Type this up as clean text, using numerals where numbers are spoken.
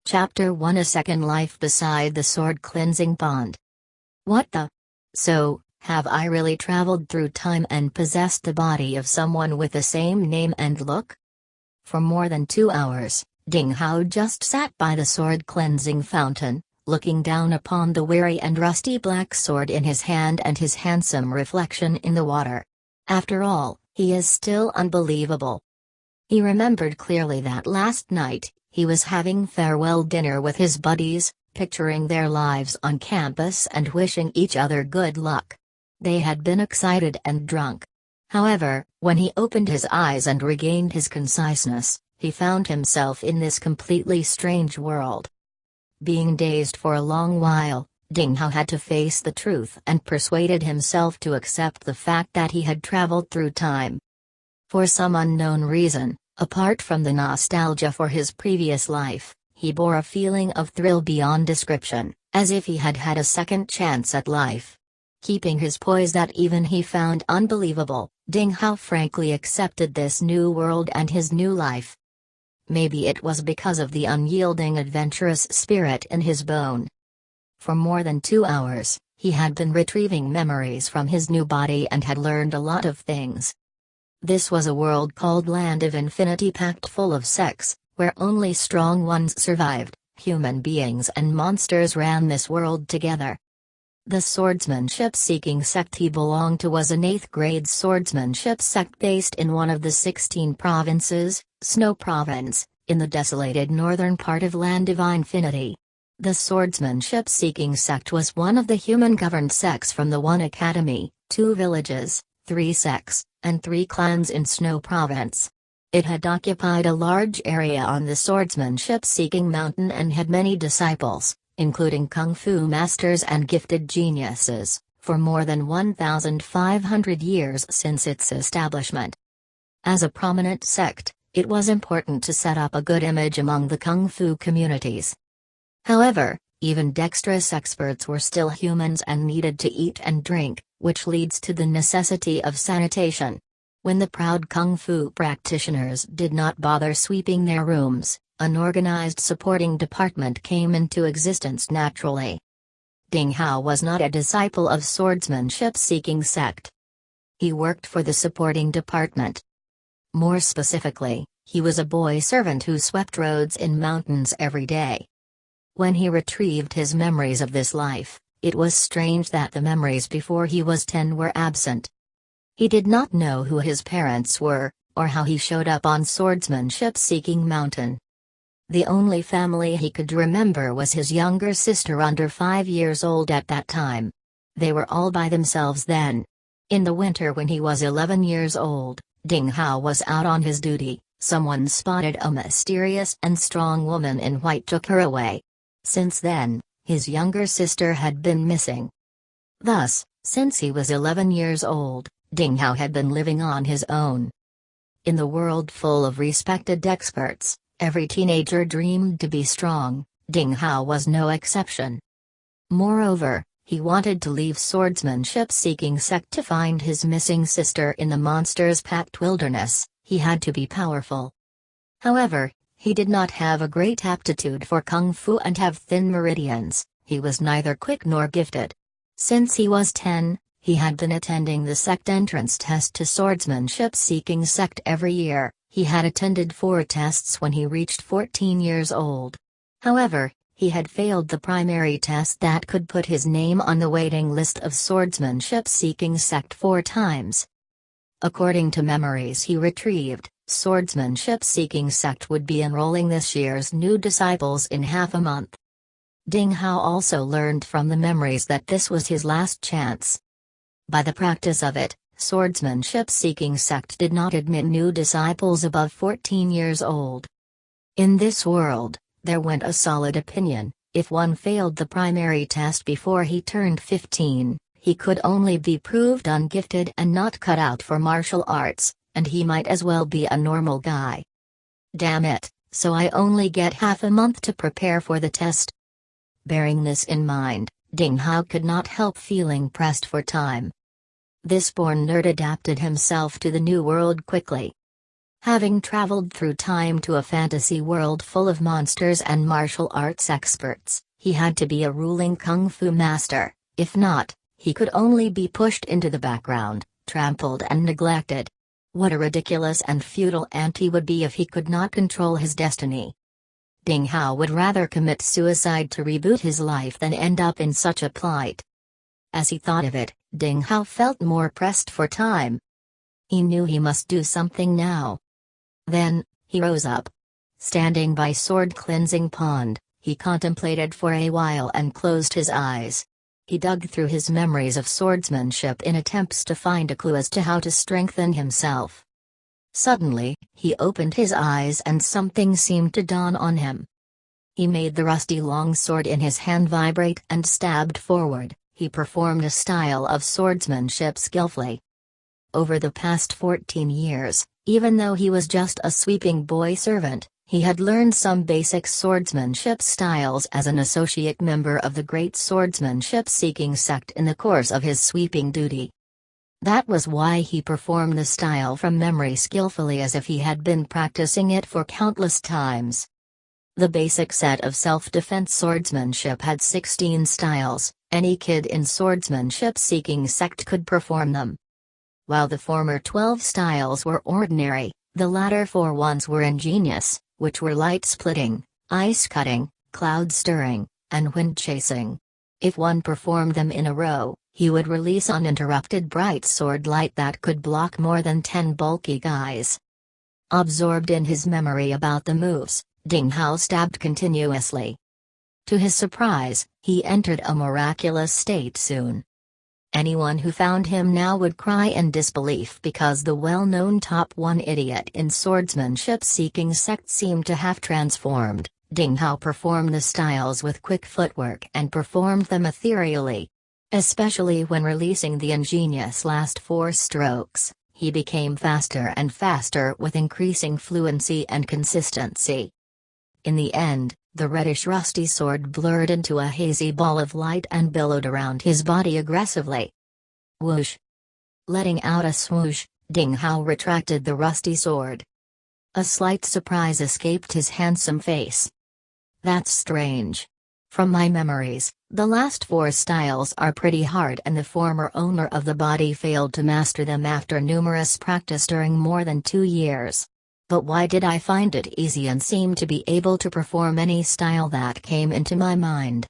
Chapter 1: A Second Life Beside the Sword Cleansing Pond. What the? So, have I really traveled through time and possessed the body of someone with the same name and look? For more than 2 hours, Ding Hao just sat by the sword cleansing fountain, looking down upon the weary and rusty black sword in his hand and his handsome reflection in the water. After all, he is still unbelievable. He remembered clearly that last night, he was having farewell dinner with his buddies, picturing their lives on campus and wishing each other good luck. They had been excited and drunk. However, when he opened his eyes and regained his conciseness, he found himself in this completely strange world. Being dazed for a long while, Ding Hao had to face the truth and persuaded himself to accept the fact that he had traveled through time. For some unknown reason, apart from the nostalgia for his previous life, he bore a feeling of thrill beyond description, as if he had had a second chance at life. Keeping his poise that even he found unbelievable, Ding Hao frankly accepted this new world and his new life. Maybe it was because of the unyielding adventurous spirit in his bone. For more than 2 hours, he had been retrieving memories from his new body and had learned a lot of things. This was a world called Land of Infinity, packed full of sects, where only strong ones survived. Human beings and monsters ran this world together. The swordsmanship-seeking sect he belonged to was an 8th-grade swordsmanship sect based in one of the 16 provinces, Snow Province, in the desolated northern part of Land of Infinity. The swordsmanship-seeking sect was one of the human-governed sects from the 1 academy, 2 villages, 3 sects, and 3 clans in Snow Province. It had occupied a large area on the swordsmanship-seeking mountain and had many disciples, including kung fu masters and gifted geniuses, for more than 1,500 years since its establishment. As a prominent sect, it was important to set up a good image among the kung fu communities. However, even dexterous experts were still humans and needed to eat and drink, which leads to the necessity of sanitation. When the proud kung fu practitioners did not bother sweeping their rooms, an organized supporting department came into existence naturally. Ding Hao was not a disciple of swordsmanship-seeking sect. He worked for the supporting department. More specifically, he was a boy servant who swept roads in mountains every day. When he retrieved his memories of this life, it was strange that the memories before he was 10 were absent. He did not know who his parents were, or how he showed up on Swordsmanship-Seeking Mountain. The only family he could remember was his younger sister, under 5 years old at that time. They were all by themselves then. In the winter when he was 11 years old, Ding Hao was out on his duty. Someone spotted a mysterious and strong woman in white, took her away. Since then, his younger sister had been missing. Thus, since he was 11 years old, Ding Hao had been living on his own. In the world full of respected experts, every teenager dreamed to be strong. Ding Hao was no exception. Moreover, he wanted to leave swordsmanship-seeking sect to find his missing sister in the monsters-packed wilderness. He had to be powerful. However, he did not have a great aptitude for kung fu and have thin meridians. He was neither quick nor gifted. Since he was 10, he had been attending the sect entrance test to swordsmanship-seeking sect every year. He had attended 4 tests when he reached 14 years old. However, he had failed the primary test that could put his name on the waiting list of swordsmanship-seeking sect 4 times. According to memories he retrieved, swordsmanship-seeking sect would be enrolling this year's new disciples in half a month. Ding Hao also learned from the memories that this was his last chance. By the practice of it, swordsmanship-seeking sect did not admit new disciples above 14 years old. In this world, there went a solid opinion: if one failed the primary test before he turned 15, he could only be proved ungifted and not cut out for martial arts, and he might as well be a normal guy. Damn it, so I only get half a month to prepare for the test. Bearing this in mind, Ding Hao could not help feeling pressed for time. This born nerd adapted himself to the new world quickly. Having traveled through time to a fantasy world full of monsters and martial arts experts, he had to be a ruling kung fu master. If not, he could only be pushed into the background, trampled and neglected. What a ridiculous and futile ant he would be if he could not control his destiny. Ding Hao would rather commit suicide to reboot his life than end up in such a plight. As he thought of it, Ding Hao felt more pressed for time. He knew he must do something now. Then, he rose up. Standing by sword cleansing pond, he contemplated for a while and closed his eyes. He dug through his memories of swordsmanship in attempts to find a clue as to how to strengthen himself. Suddenly, he opened his eyes and something seemed to dawn on him. He made the rusty longsword in his hand vibrate and stabbed forward. He performed a style of swordsmanship skillfully. Over the past 14 years, even though he was just a sweeping boy servant, he had learned some basic swordsmanship styles as an associate member of the great swordsmanship-seeking sect in the course of his sweeping duty. That was why he performed the style from memory skillfully as if he had been practicing it for countless times. The basic set of self-defense swordsmanship had 16 styles. Any kid in swordsmanship-seeking sect could perform them. While the former 12 styles were ordinary, the latter 4 ones were ingenious, which were light splitting, ice cutting, cloud stirring, and wind chasing. If one performed them in a row, he would release uninterrupted bright sword light that could block more than 10 bulky guys. Absorbed in his memory about the moves, Ding Hao stabbed continuously. To his surprise, he entered a miraculous state soon. Anyone who found him now would cry in disbelief because the well-known top 1 idiot in swordsmanship-seeking sect seemed to have transformed. Ding Hao performed the styles with quick footwork and performed them ethereally. Especially when releasing the ingenious last 4 strokes, he became faster and faster with increasing fluency and consistency. In the end, the reddish rusty sword blurred into a hazy ball of light and billowed around his body aggressively. Whoosh! Letting out a swoosh, Ding Hao retracted the rusty sword. A slight surprise escaped his handsome face. That's strange. From my memories, the last 4 styles are pretty hard and the former owner of the body failed to master them after numerous practice during more than 2 years. But why did I find it easy and seem to be able to perform any style that came into my mind?